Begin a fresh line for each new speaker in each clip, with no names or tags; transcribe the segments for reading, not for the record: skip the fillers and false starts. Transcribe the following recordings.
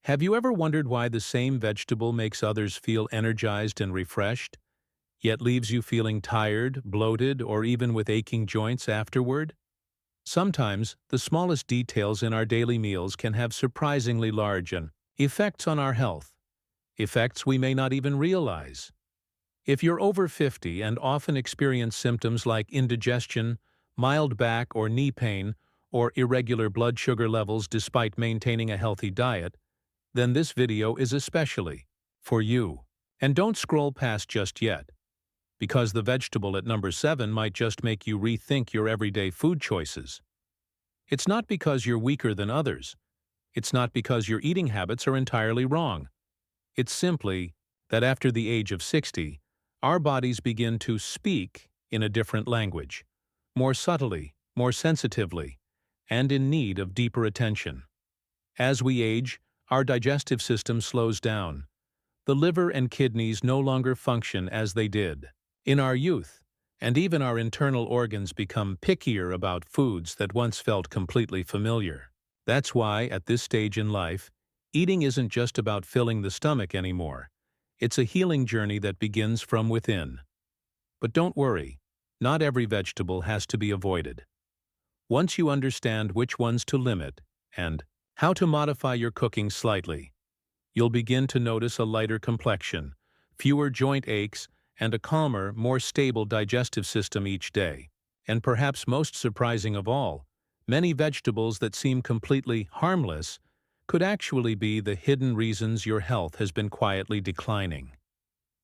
Have you ever wondered why the same vegetable makes others feel energized and refreshed, yet leaves you feeling tired, bloated, or even with aching joints afterward? Sometimes, the smallest details in our daily meals can have surprisingly large effects on our health, effects we may not even realize. If you're over 50 and often experience symptoms like indigestion, mild back or knee pain, or irregular blood sugar levels despite maintaining a healthy diet, then this video is especially for you. And don't scroll past just yet, because the vegetable at number 7 might just make you rethink your everyday food choices. It's not because you're weaker than others. It's not because your eating habits are entirely wrong. It's simply that after the age of 60, our bodies begin to speak in a different language, more subtly, more sensitively, and in need of deeper attention. As we age, our digestive system slows down. The liver and kidneys no longer function as they did in our youth, and even our internal organs become pickier about foods that once felt completely familiar. That's why, at this stage in life, eating isn't just about filling the stomach anymore. It's a healing journey that begins from within. But don't worry, not every vegetable has to be avoided. Once you understand which ones to limit and how to modify your cooking slightly, you'll begin to notice a lighter complexion, fewer joint aches, and a calmer, more stable digestive system each day. And perhaps most surprising of all, many vegetables that seem completely harmless could actually be the hidden reasons your health has been quietly declining.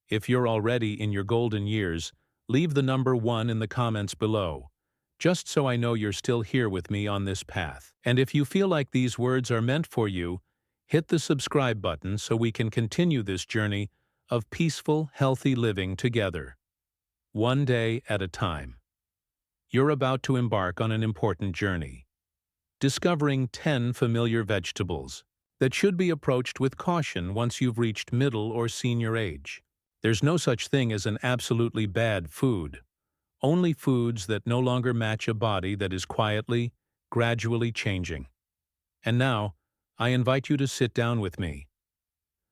If you're already in your golden years, leave the number 1 in the comments below, just so I know you're still here with me on this path. And if you feel like these words are meant for you, hit the subscribe button so we can continue this journey of peaceful, healthy living together, one day at a time. You're about to embark on an important journey, discovering 10 familiar vegetables that should be approached with caution once you've reached middle or senior age. There's no such thing as an absolutely bad food, only foods that no longer match a body that is quietly, gradually changing. And now, I invite you to sit down with me.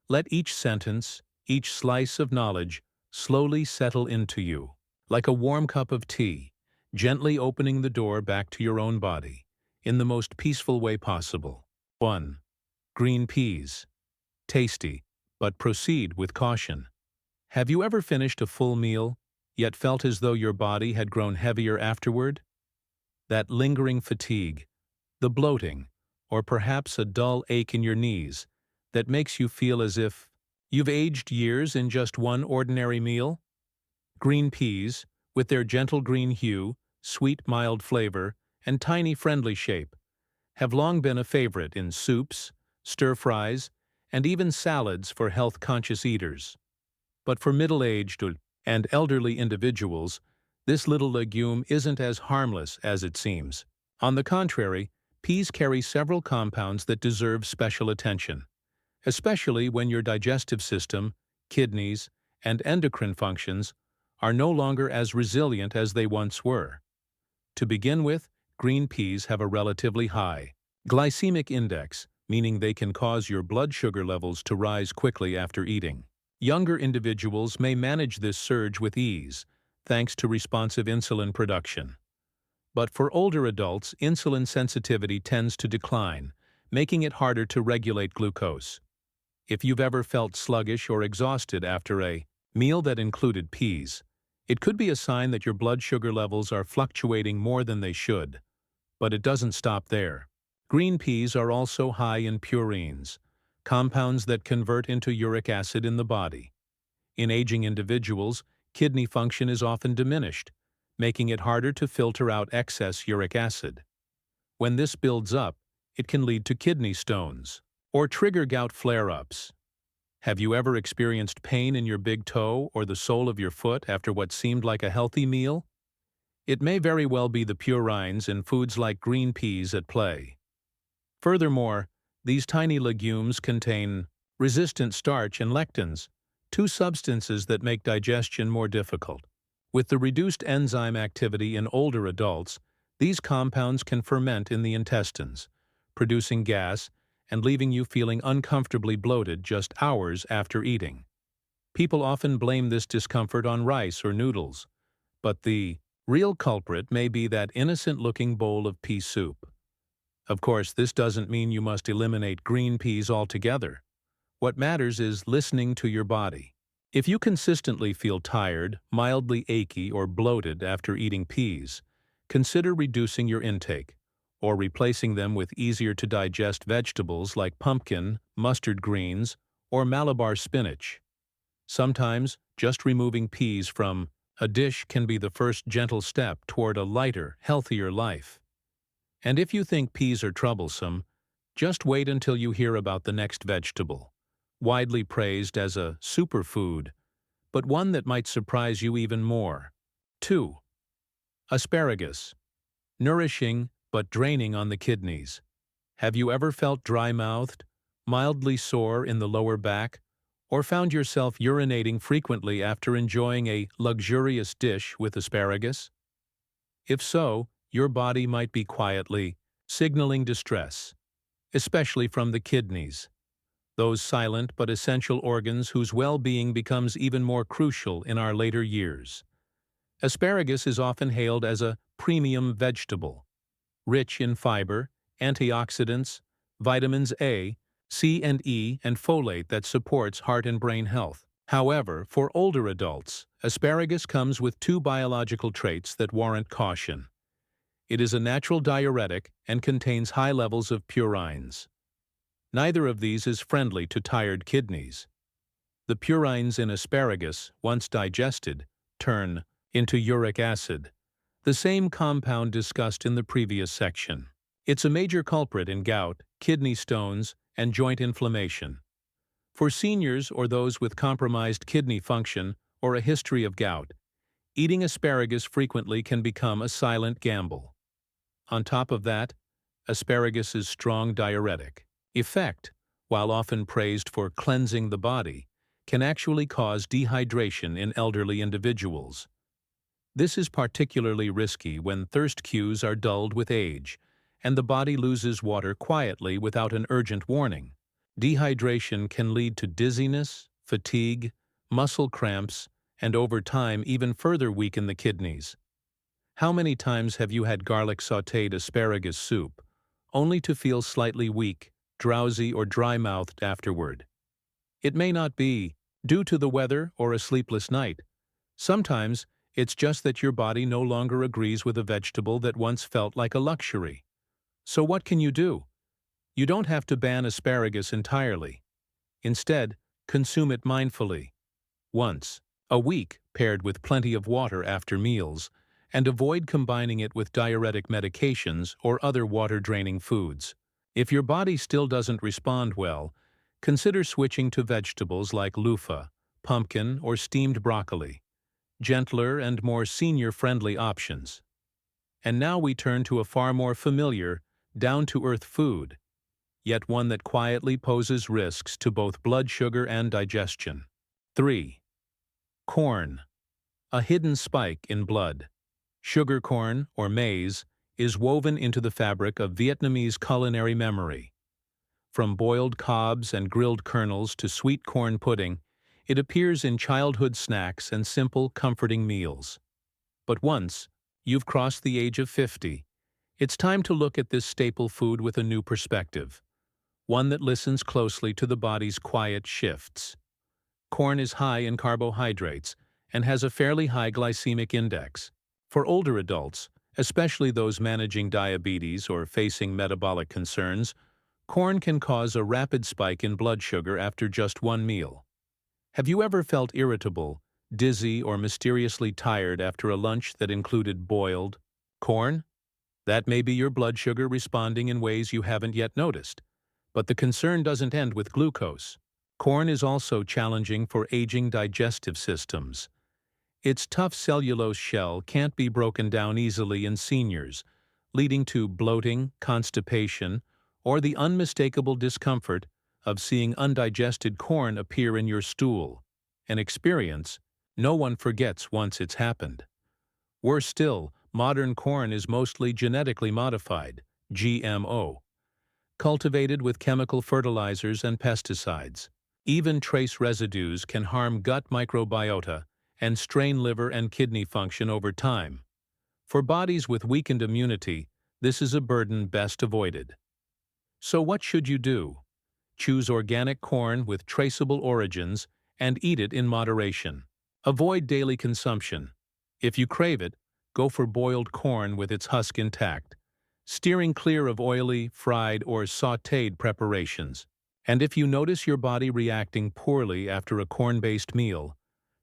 Let each sentence, each slice of knowledge, slowly settle into you, like a warm cup of tea, gently opening the door back to your own body, in the most peaceful way possible. 1. Green peas. Tasty, but proceed with caution. Have you ever finished a full meal, yet felt as though your body had grown heavier afterward? That lingering fatigue, the bloating, or perhaps a dull ache in your knees that makes you feel as if you've aged years in just one ordinary meal? Green peas, with their gentle green hue, sweet mild flavor, and tiny friendly shape, have long been a favorite in soups, stir-fries, and even salads for health-conscious eaters. But for middle-aged and elderly individuals, this little legume isn't as harmless as it seems. On the contrary, peas carry several compounds that deserve special attention, especially when your digestive system, kidneys, and endocrine functions are no longer as resilient as they once were. To begin with, green peas have a relatively high glycemic index, meaning they can cause your blood sugar levels to rise quickly after eating. Younger individuals may manage this surge with ease, thanks to responsive insulin production. But for older adults, insulin sensitivity tends to decline, making it harder to regulate glucose. If you've ever felt sluggish or exhausted after a meal that included peas, it could be a sign that your blood sugar levels are fluctuating more than they should. But it doesn't stop there. Green peas are also high in purines, compounds that convert into uric acid in the body. In aging individuals, kidney function is often diminished, making it harder to filter out excess uric acid. When this builds up, it can lead to kidney stones or trigger gout flare-ups. Have you ever experienced pain in your big toe or the sole of your foot after what seemed like a healthy meal? It may very well be the purines in foods like green peas at play. Furthermore, these tiny legumes contain resistant starch and lectins, two substances that make digestion more difficult. With the reduced enzyme activity in older adults, these compounds can ferment in the intestines, producing gas and leaving you feeling uncomfortably bloated just hours after eating. People often blame this discomfort on rice or noodles, but the real culprit may be that innocent-looking bowl of pea soup. Of course, this doesn't mean you must eliminate green peas altogether. What matters is listening to your body. If you consistently feel tired, mildly achy, or bloated after eating peas, consider reducing your intake, or replacing them with easier-to-digest vegetables like pumpkin, mustard greens, or Malabar spinach. Sometimes, just removing peas from a dish can be the first gentle step toward a lighter, healthier life. And if you think peas are troublesome, just wait until you hear about the next vegetable, widely praised as a superfood, but one that might surprise you even more. 2. Asparagus. Nourishing but draining on the kidneys. Have you ever felt dry-mouthed, mildly sore in the lower back, or found yourself urinating frequently after enjoying a luxurious dish with asparagus? If so, your body might be quietly signaling distress, especially from the kidneys, those silent but essential organs whose well-being becomes even more crucial in our later years. Asparagus is often hailed as a premium vegetable, rich in fiber, antioxidants, vitamins A, C and E, and folate that supports heart and brain health. However, for older adults, asparagus comes with two biological traits that warrant caution. It is a natural diuretic and contains high levels of purines. Neither of these is friendly to tired kidneys. The purines in asparagus, once digested, turn into uric acid, the same compound discussed in the previous section. It's a major culprit in gout, kidney stones, and joint inflammation. For seniors or those with compromised kidney function or a history of gout, eating asparagus frequently can become a silent gamble. On top of that, asparagus' strong diuretic effect, while often praised for cleansing the body, can actually cause dehydration in elderly individuals. This is particularly risky when thirst cues are dulled with age, and the body loses water quietly without an urgent warning. Dehydration can lead to dizziness, fatigue, muscle cramps, and over time even further weaken the kidneys. How many times have you had garlic sautéed asparagus soup, only to feel slightly weak, drowsy, or dry-mouthed afterward? It may not be due to the weather or a sleepless night. Sometimes it's just that your body no longer agrees with a vegetable that once felt like a luxury. So what can you do? You don't have to ban asparagus entirely. Instead, consume it mindfully, once a week, paired with plenty of water after meals, and avoid combining it with diuretic medications or other water-draining foods. If your body still doesn't respond well, consider switching to vegetables like loofah, pumpkin, or steamed broccoli, gentler and more senior-friendly options. And now we turn to a far more familiar, down-to-earth food, yet one that quietly poses risks to both blood sugar and digestion. 3. Corn. A hidden spike in blood. Sugar corn, or maize, is woven into the fabric of Vietnamese culinary memory. From boiled cobs and grilled kernels to sweet corn pudding, it appears in childhood snacks and simple, comforting meals. But once you've crossed the age of 50, it's time to look at this staple food with a new perspective, one that listens closely to the body's quiet shifts. Corn is high in carbohydrates and has a fairly high glycemic index. For older adults, especially those managing diabetes or facing metabolic concerns, corn can cause a rapid spike in blood sugar after just one meal. Have you ever felt irritable, dizzy, or mysteriously tired after a lunch that included boiled corn? That may be your blood sugar responding in ways you haven't yet noticed. But the concern doesn't end with glucose. Corn is also challenging for aging digestive systems. Its tough cellulose shell can't be broken down easily in seniors, leading to bloating, constipation, or the unmistakable discomfort of seeing undigested corn appear in your stool, an experience no one forgets once it's happened. Worse still, modern corn is mostly genetically modified, GMO. cultivated with chemical fertilizers and pesticides. Even trace residues can harm gut microbiota and strain liver and kidney function over time. For bodies with weakened immunity, this is a burden best avoided. So what should you do? Choose organic corn with traceable origins and eat it in moderation. Avoid daily consumption. If you crave it, go for boiled corn with its husk intact, steering clear of oily, fried, or sautéed preparations. And if you notice your body reacting poorly after a corn-based meal,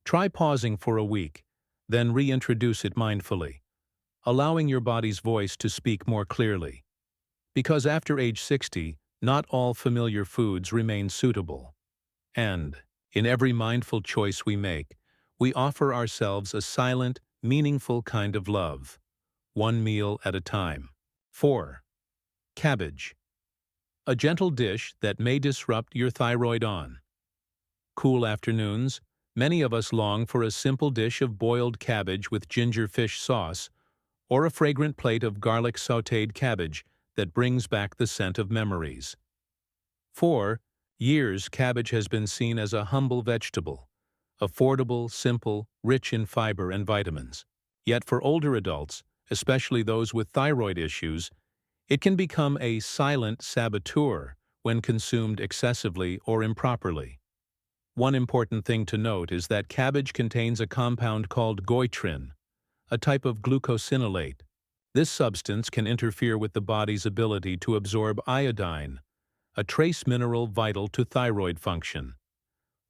try pausing for a week, then reintroduce it mindfully, allowing your body's voice to speak more clearly. Because after age 60, not all familiar foods remain suitable. And, in every mindful choice we make, we offer ourselves a silent, meaningful kind of love, one meal at a time. 4. Cabbage. A gentle dish that may disrupt your thyroid on. Cool afternoons, many of us long for a simple dish of boiled cabbage with ginger fish sauce or a fragrant plate of garlic sautéed cabbage that brings back the scent of memories. For years, cabbage has been seen as a humble vegetable, affordable, simple, rich in fiber and vitamins. Yet for older adults, especially those with thyroid issues, it can become a silent saboteur when consumed excessively or improperly. One important thing to note is that cabbage contains a compound called goitrin, a type of glucosinolate. This substance can interfere with the body's ability to absorb iodine, a trace mineral vital to thyroid function.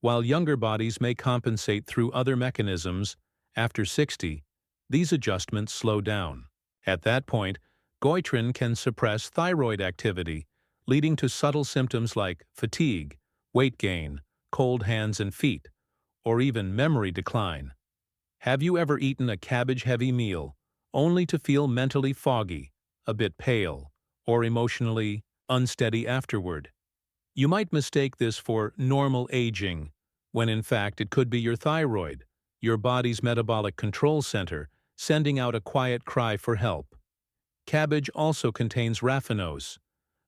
While younger bodies may compensate through other mechanisms, after 60, these adjustments slow down. At that point, goitrin can suppress thyroid activity, leading to subtle symptoms like fatigue, weight gain, cold hands and feet, or even memory decline. Have you ever eaten a cabbage-heavy meal only to feel mentally foggy, a bit pale, or emotionally unsteady afterward? You might mistake this for normal aging, when in fact it could be your thyroid, your body's metabolic control center, sending out a quiet cry for help. Cabbage also contains raffinose,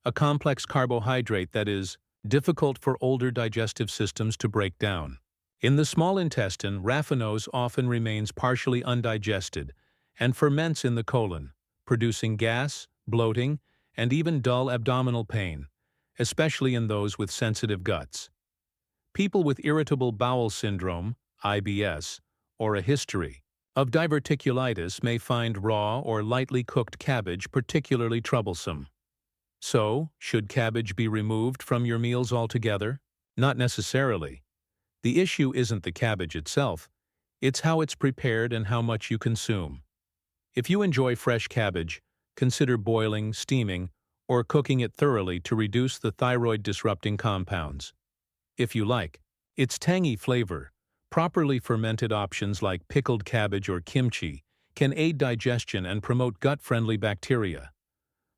a complex carbohydrate that is difficult for older digestive systems to break down. In the small intestine, raffinose often remains partially undigested and ferments in the colon, producing gas, bloating, and even dull abdominal pain, especially in those with sensitive guts. People with irritable bowel syndrome, IBS, or a history of diverticulitis may find raw or lightly cooked cabbage particularly troublesome. So, should cabbage be removed from your meals altogether? Not necessarily. The issue isn't the cabbage itself, it's how it's prepared and how much you consume. If you enjoy fresh cabbage, consider boiling, steaming, or cooking it thoroughly to reduce the thyroid-disrupting compounds. If you like its tangy flavor, properly fermented options like pickled cabbage or kimchi can aid digestion and promote gut-friendly bacteria.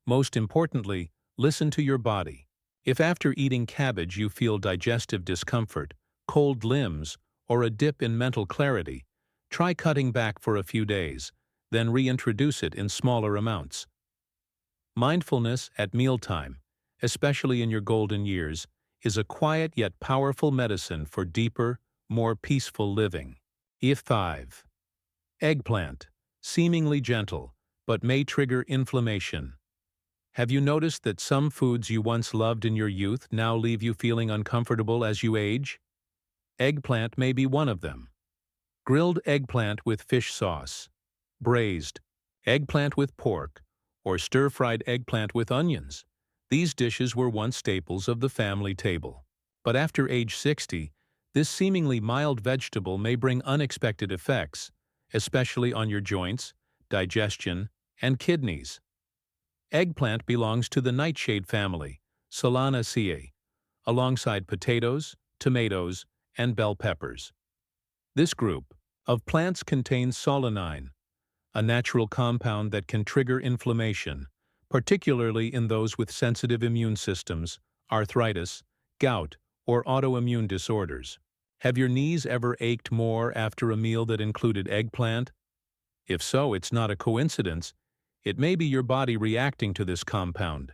Most importantly, listen to your body. If after eating cabbage you feel digestive discomfort, cold limbs, or a dip in mental clarity, try cutting back for a few days, then reintroduce it in smaller amounts. Mindfulness at mealtime, especially in your golden years, is a quiet yet powerful medicine for deeper, more peaceful living. E5. Eggplant, seemingly gentle, but may trigger inflammation. Have you noticed that some foods you once loved in your youth now leave you feeling uncomfortable as you age? Eggplant may be one of them. Grilled eggplant with fish sauce, braised eggplant with pork, or stir-fried eggplant with onions. These dishes were once staples of the family table. But after age 60, this seemingly mild vegetable may bring unexpected effects, especially on your joints, digestion, and kidneys. Eggplant belongs to the nightshade family, Solanaceae, alongside potatoes, tomatoes, and bell peppers. This group of plants contains solanine, a natural compound that can trigger inflammation, particularly in those with sensitive immune systems, arthritis, gout, or autoimmune disorders. Have your knees ever ached more after a meal that included eggplant? If so, it's not a coincidence. It may be your body reacting to this compound.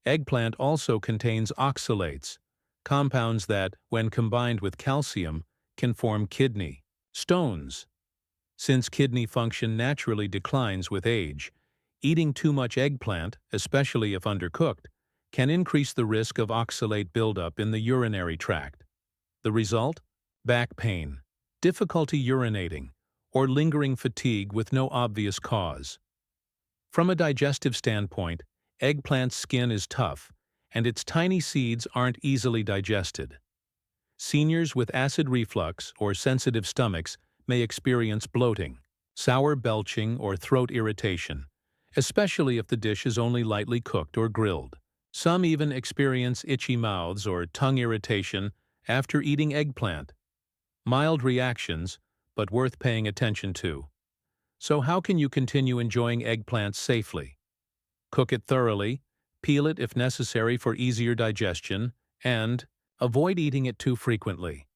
Eggplant also contains oxalates, compounds that, when combined with calcium, can form kidney stones. Since kidney function naturally declines with age, eating too much eggplant, especially if undercooked, can increase the risk of oxalate buildup in the urinary tract. The result? Back pain, difficulty urinating, or lingering fatigue with no obvious cause. From a digestive standpoint, eggplant's skin is tough, and its tiny seeds aren't easily digested. Seniors with acid reflux or sensitive stomachs may experience bloating, sour belching, or throat irritation, especially if the dish is only lightly cooked or grilled. Some even experience itchy mouths or tongue irritation after eating eggplant. Mild reactions, but worth paying attention to. So how can you continue enjoying eggplant safely? Cook it thoroughly, peel it if necessary for easier digestion, and avoid eating it too frequently.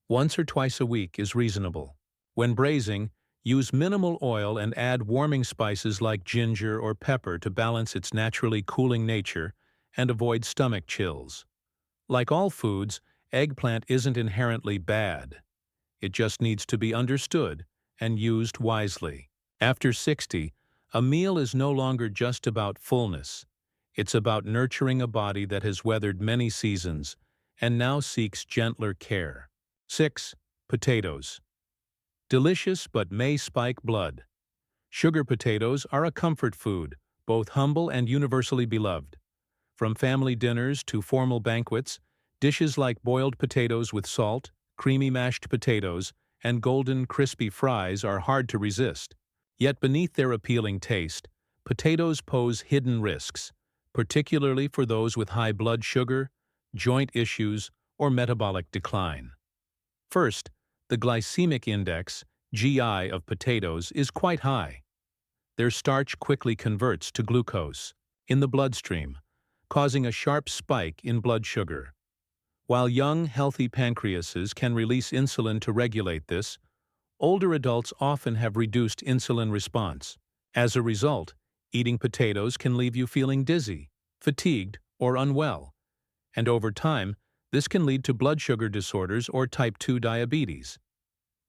Once or twice a week is reasonable. When braising, use minimal oil and add warming spices like ginger or pepper to balance its naturally cooling nature and avoid stomach chills. Like all foods, eggplant isn't inherently bad. It just needs to be understood and used wisely. After 60, a meal is no longer just about fullness. It's about nurturing a body that has weathered many seasons and now seeks gentler care. 6. Potatoes. Delicious but may spike blood. Sugar potatoes are a comfort food, both humble and universally beloved. From family dinners to formal banquets, dishes like boiled potatoes with salt, creamy mashed potatoes, and golden, crispy fries are hard to resist. Yet beneath their appealing taste, potatoes pose hidden risks, particularly for those with high blood sugar, joint issues, or metabolic decline. First, the glycemic index, GI, of potatoes is quite high. Their starch quickly converts to glucose in the bloodstream, causing a sharp spike in blood sugar. While young, healthy pancreases can release insulin to regulate this, older adults often have reduced insulin response. As a result, eating potatoes can leave you feeling dizzy, fatigued, or unwell, and over time, this can lead to blood sugar disorders or type 2 diabetes.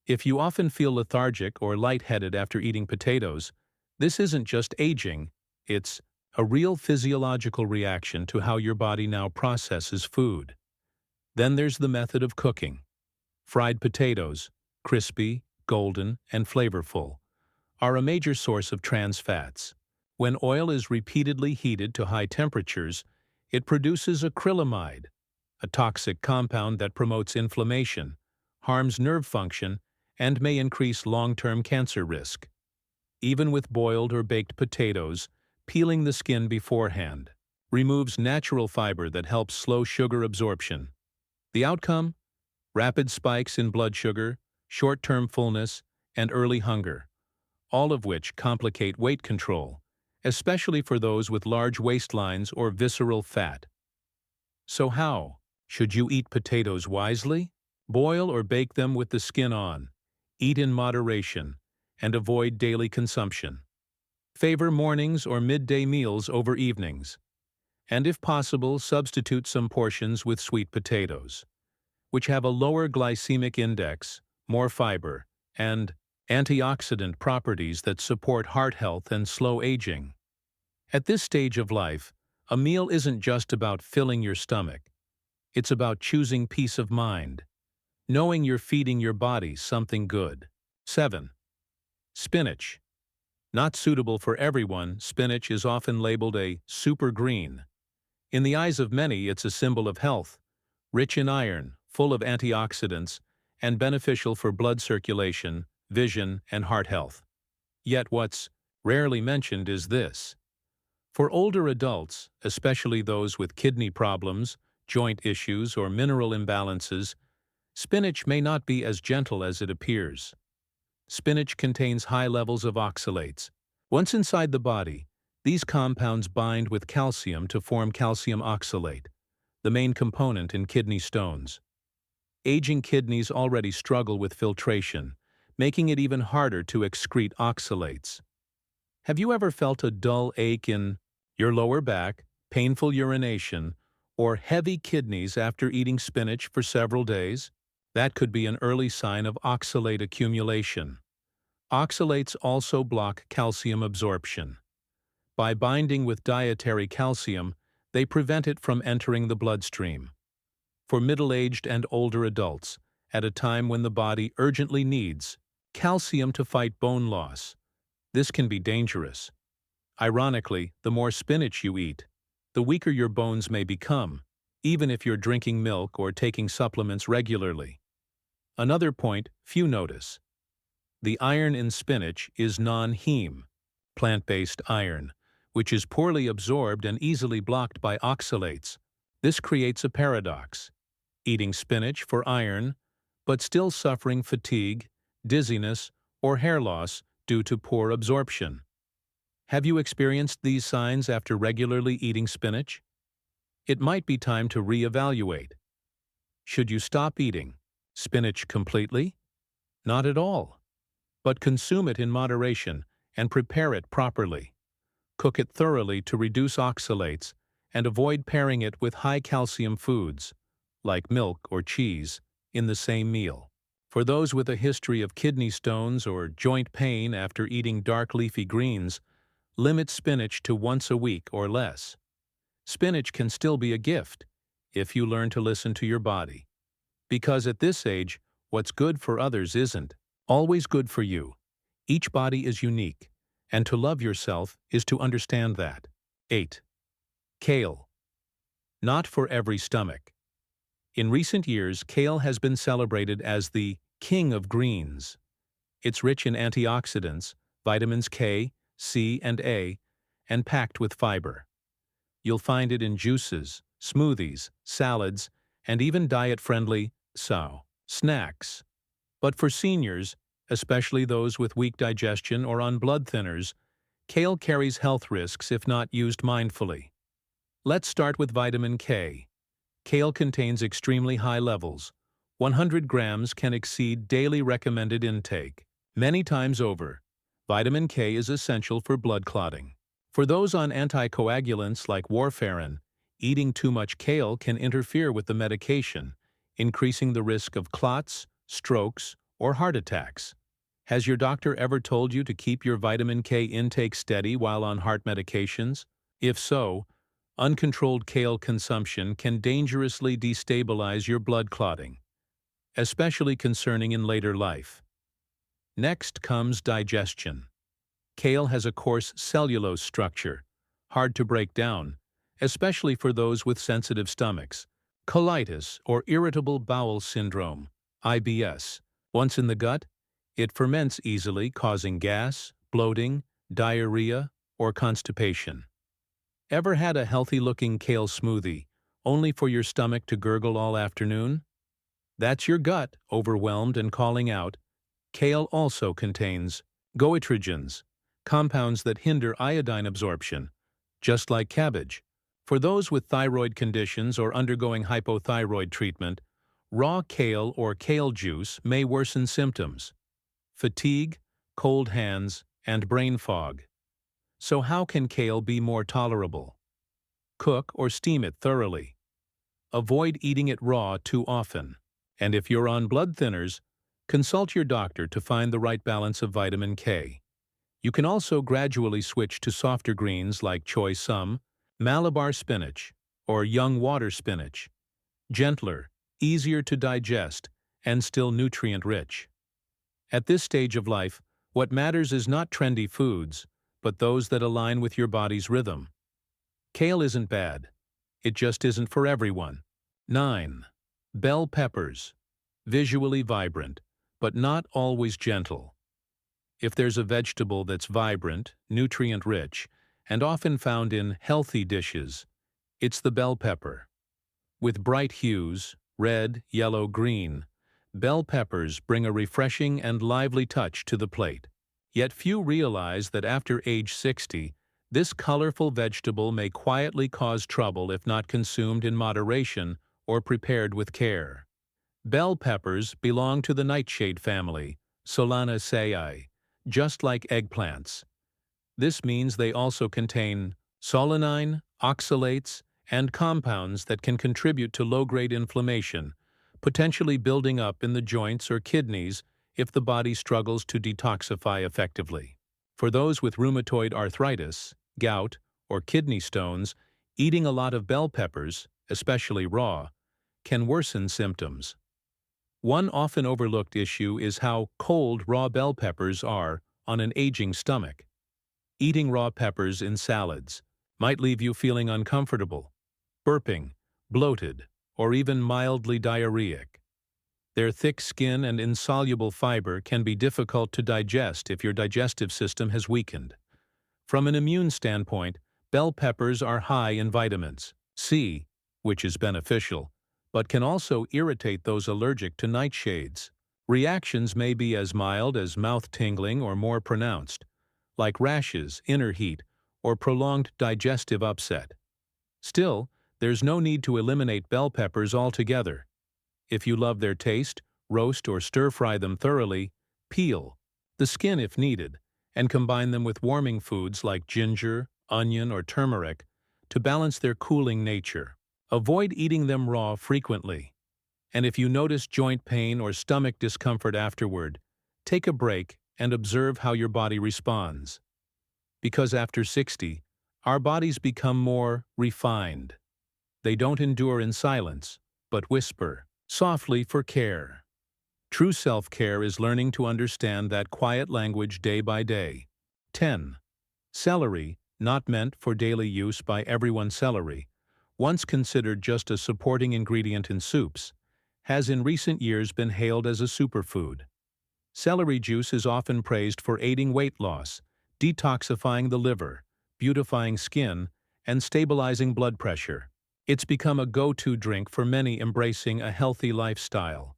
If you often feel lethargic or lightheaded after eating potatoes, this isn't just aging, it's a real physiological reaction to how your body now processes food. Then there's the method of cooking. Fried potatoes, crispy, golden, and flavorful, are a major source of trans fats. When oil is repeatedly heated to high temperatures, it produces acrylamide, a toxic compound that promotes inflammation, harms nerve function, and may increase long-term cancer risk. Even with boiled or baked potatoes, peeling the skin beforehand removes natural fiber that helps slow sugar absorption. The outcome? Rapid spikes in blood sugar, short-term fullness, and early hunger, all of which complicate weight control, especially for those with large waistlines or visceral fat. So how? Should you eat potatoes wisely? Boil or bake them with the skin on. Eat in moderation, and avoid daily consumption. Favor mornings or midday meals over evenings. And if possible, substitute some portions with sweet potatoes, which have a lower glycemic index, more fiber, and antioxidant properties that support heart health and slow aging. At this stage of life, a meal isn't just about filling your stomach. It's about choosing peace of mind, knowing you're feeding your body something good. 7. Spinach. Not suitable for everyone, spinach is often labeled a super green. In the eyes of many, it's a symbol of health, rich in iron, full of antioxidants, and beneficial for blood circulation, vision, and heart health. Yet what's rarely mentioned is this. For older adults, especially those with kidney problems, joint issues, or mineral imbalances, spinach may not be as gentle as it appears. Spinach contains high levels of oxalates. Once inside the body, these compounds bind with calcium to form calcium oxalate, the main component in kidney stones. Aging kidneys already struggle with filtration, making it even harder to excrete oxalates. Have you ever felt a dull ache in your lower back, painful urination, or heavy kidneys after eating spinach for several days? That could be an early sign of oxalate accumulation. Oxalates also block calcium absorption. By binding with dietary calcium, they prevent it from entering the bloodstream. For middle-aged and older adults, at a time when the body urgently needs calcium to fight bone loss, this can be dangerous. Ironically, the more spinach you eat, the weaker your bones may become, even if you're drinking milk or taking supplements regularly. Another point few notice. The iron in spinach is non-heme, plant-based iron, which is poorly absorbed and easily blocked by oxalates. This creates a paradox: eating spinach for iron, but still suffering fatigue, dizziness, or hair loss due to poor absorption. Have you experienced these signs after regularly eating spinach? It might be time to reevaluate. Should you stop eating spinach completely? Not at all. But consume it in moderation and prepare it properly. Cook it thoroughly to reduce oxalates and avoid pairing it with high-calcium foods, like milk or cheese, in the same meal. For those with a history of kidney stones or joint pain after eating dark leafy greens, limit spinach to once a week or less. Spinach can still be a gift if you learn to listen to your body. Because at this age, what's good for others isn't always good for you. Each body is unique, and to love yourself is to understand that. 8. Kale. Not for every stomach. In recent years, kale has been celebrated as the king of greens. It's rich in antioxidants, vitamins K, C, and A, and packed with fiber. You'll find it in juices, smoothies, salads, and even diet-friendly snacks. But for seniors, especially those with weak digestion or on blood thinners, kale carries health risks if not used mindfully. Let's start with vitamin K. Kale contains extremely high levels. 100 grams can exceed daily recommended intake. Many times over, vitamin K is essential for blood clotting. For those on anticoagulants like warfarin, eating too much kale can interfere with the medication, increasing the risk of clots, strokes, or heart attacks. Has your doctor ever told you to keep your vitamin K intake steady while on heart medications? If so, uncontrolled kale consumption can dangerously destabilize your blood clotting, especially concerning in later life. Next comes digestion. Kale has a coarse cellulose structure, hard to break down, especially for those with sensitive stomachs. Colitis or irritable bowel syndrome, IBS. Once in the gut, it ferments easily, causing gas, bloating, diarrhea, or constipation. Ever had a healthy-looking kale smoothie, only for your stomach to gurgle all afternoon? That's your gut, overwhelmed and calling out. Kale also contains goitrogens, compounds that hinder iodine absorption, just like cabbage. For those with thyroid conditions or undergoing hypothyroid treatment, raw kale or kale juice may worsen symptoms: fatigue, cold hands, and brain fog. So how can kale be more tolerable? Cook or steam it thoroughly. Avoid eating it raw too often. And if you're on blood thinners, consult your doctor to find the right balance of vitamin K. You can also gradually switch to softer greens like choy sum, Malabar spinach, or young water spinach. Gentler, easier to digest, and still nutrient-rich. At this stage of life, what matters is not trendy foods, but those that align with your body's rhythm. Kale isn't bad. It just isn't for everyone. 9. Bell peppers. Visually vibrant, but not always gentle. If there's a vegetable that's vibrant, nutrient-rich, and often found in healthy dishes, it's the bell pepper. With bright hues, red, yellow, green, bell peppers bring a refreshing and lively touch to the plate. Yet few realize that after age 60, this colorful vegetable may quietly cause trouble if not consumed in moderation or prepared with care. Bell peppers belong to the nightshade family, Solanaceae, just like eggplants. This means they also contain solanine, oxalates, and compounds that can contribute to low-grade inflammation, potentially building up in the joints or kidneys if the body struggles to detoxify effectively. For those with rheumatoid arthritis, gout, or kidney stones, eating a lot of bell peppers, especially raw, can worsen symptoms. One often overlooked issue is how cold raw bell peppers are on an aging stomach. Eating raw peppers in salads might leave you feeling uncomfortable, burping, bloated, or even mildly diarrheic. Their thick skin and insoluble fiber can be difficult to digest if your digestive system has weakened. From an immune standpoint, bell peppers are high in vitamins C, which is beneficial, but can also irritate those allergic to nightshades. Reactions may be as mild as mouth tingling or more pronounced, like rashes, inner heat, or prolonged digestive upset. Still, there's no need to eliminate bell peppers altogether. If you love their taste, roast or stir-fry them thoroughly, peel the skin if needed, and combine them with warming foods like ginger, onion, or turmeric to balance their cooling nature. Avoid eating them raw frequently. And if you notice joint pain or stomach discomfort afterward, take a break and observe how your body responds. Because after 60, our bodies become more refined. They don't endure in silence, but whisper softly for care. True self-care is learning to understand that quiet language day by day. 10. Celery, not meant for daily use by everyone. Celery, once considered just a supporting ingredient in soups, has in recent years been hailed as a superfood. Celery juice is often praised for aiding weight loss, detoxifying the liver, beautifying skin, and stabilizing blood pressure. It's become a go-to drink for many embracing a healthy lifestyle.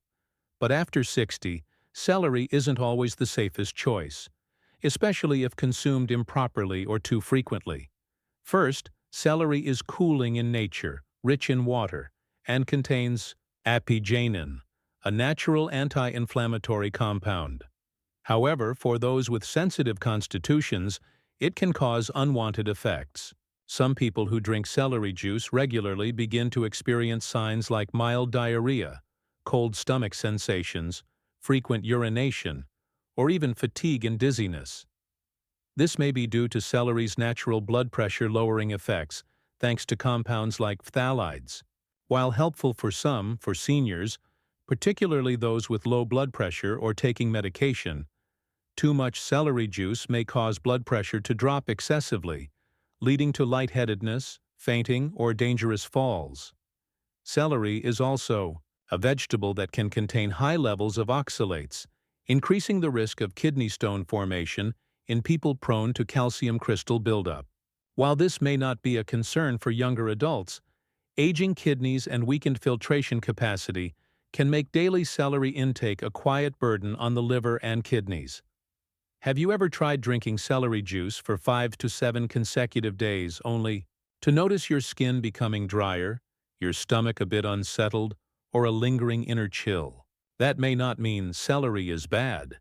But after 60, celery isn't always the safest choice, especially if consumed improperly or too frequently. First, celery is cooling in nature, rich in water, and contains apigenin, a natural anti-inflammatory compound. However, for those with sensitive constitutions, it can cause unwanted effects. Some people who drink celery juice regularly begin to experience signs like mild diarrhea, cold stomach sensations, frequent urination, or even fatigue and dizziness. This may be due to celery's natural blood pressure-lowering effects, thanks to compounds like phthalides. While helpful for some, for seniors, particularly those with low blood pressure or taking medication, too much celery juice may cause blood pressure to drop excessively, leading to lightheadedness, fainting, or dangerous falls. Celery is also a vegetable that can contain high levels of oxalates, increasing the risk of kidney stone formation in people prone to calcium crystal buildup. While this may not be a concern for younger adults, aging kidneys and weakened filtration capacity can make daily celery intake a quiet burden on the liver and kidneys. Have you ever tried drinking celery juice for 5 to 7 consecutive days only to notice your skin becoming drier, your stomach a bit unsettled, or a lingering inner chill? That may not mean celery is bad,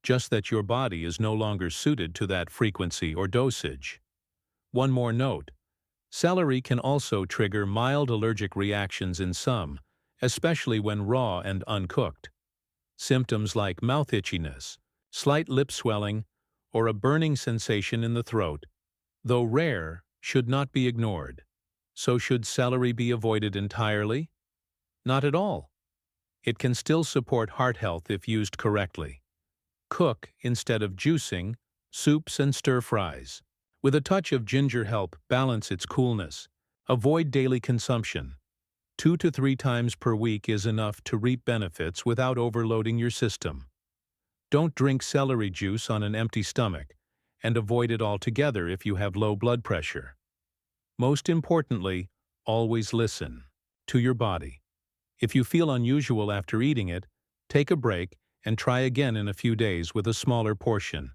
just that your body is no longer suited to that frequency or dosage. One more note: celery can also trigger mild allergic reactions in some, especially when raw and uncooked. Symptoms like mouth itchiness, slight lip swelling, or a burning sensation in the throat, though rare, should not be ignored. So should celery be avoided entirely? Not at all. It can still support heart health if used correctly. Cook instead of juicing soups and stir-fries. With a touch of ginger help balance its coolness. Avoid daily consumption. 2 to 3 times per week is enough to reap benefits without overloading your system. Don't drink celery juice on an empty stomach, and avoid it altogether if you have low blood pressure. Most importantly, always listen to your body. If you feel unusual after eating it, take a break and try again in a few days with a smaller portion.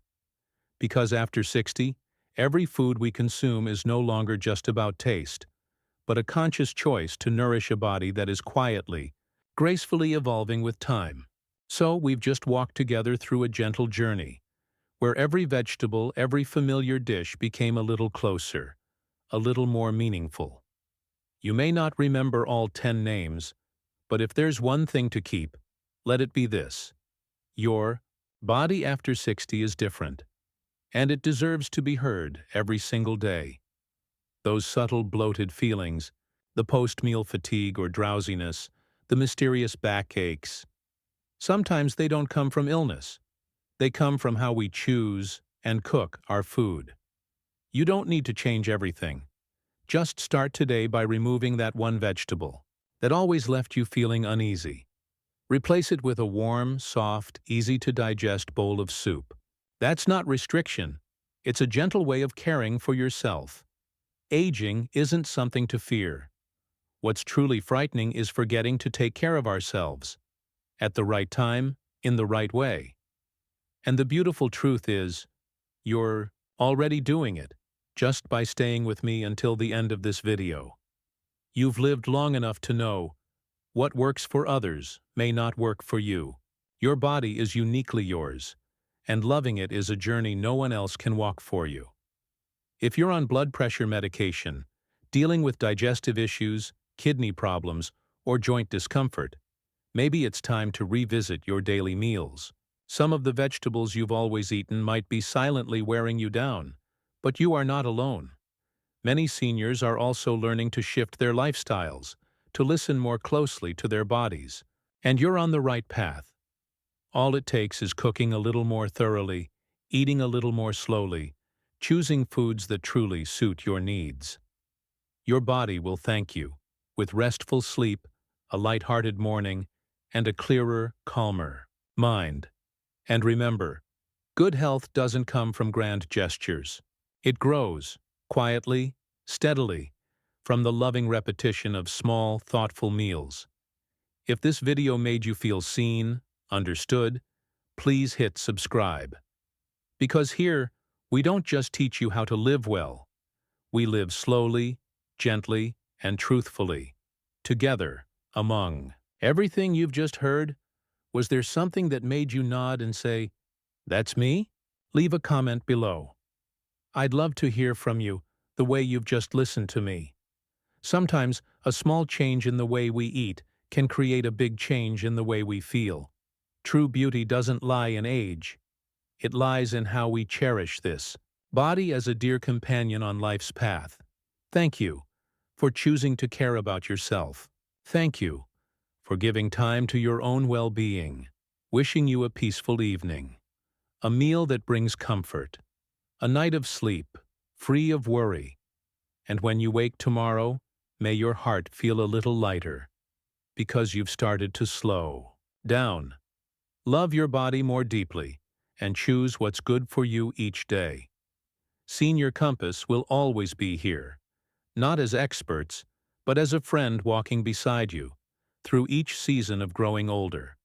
Because after 60, every food we consume is no longer just about taste, but a conscious choice to nourish a body that is quietly, gracefully evolving with time. So we've just walked together through a gentle journey, where every vegetable, every familiar dish became a little closer, a little more meaningful. You may not remember all 10 names, but if there's one thing to keep, let it be this. Your body after 60 is different, and it deserves to be heard every single day. Those subtle bloated feelings, the post-meal fatigue or drowsiness, the mysterious backaches, sometimes they don't come from illness. They come from how we choose and cook our food. You don't need to change everything. Just start today by removing that one vegetable that always left you feeling uneasy. Replace it with a warm, soft, easy-to-digest bowl of soup. That's not restriction. It's a gentle way of caring for yourself. Aging isn't something to fear. What's truly frightening is forgetting to take care of ourselves. At the right time, in the right way. And the beautiful truth is, you're already doing it, just by staying with me until the end of this video. You've lived long enough to know what works for others may not work for you. Your body is uniquely yours, and loving it is a journey no one else can walk for you. If you're on blood pressure medication, dealing with digestive issues, kidney problems, or joint discomfort, maybe it's time to revisit your daily meals. Some of the vegetables you've always eaten might be silently wearing you down, but you are not alone. Many seniors are also learning to shift their lifestyles, to listen more closely to their bodies. And you're on the right path. All it takes is cooking a little more thoroughly, eating a little more slowly, choosing foods that truly suit your needs. Your body will thank you, with restful sleep, a light-hearted morning, and a clearer, calmer mind. And remember, good health doesn't come from grand gestures. It grows, quietly, steadily, from the loving repetition of small, thoughtful meals. If this video made you feel seen, understood, please hit subscribe. Because here, we don't just teach you how to live well. We live slowly, gently, and truthfully, together, among everything you've just heard. Was there something that made you nod and say, "That's me"? Leave a comment below. I'd love to hear from you, the way you've just listened to me. Sometimes, a small change in the way we eat can create a big change in the way we feel. True beauty doesn't lie in age. It lies in how we cherish this body as a dear companion on life's path. Thank you for choosing to care about yourself. Thank you for giving time to your own well-being. Wishing you a peaceful evening, a meal that brings comfort, a night of sleep, free of worry. And when you wake tomorrow, may your heart feel a little lighter, because you've started to slow down. Love your body more deeply, and choose what's good for you each day. Senior Compass will always be here, not as experts, but as a friend walking beside you, through each season of growing older.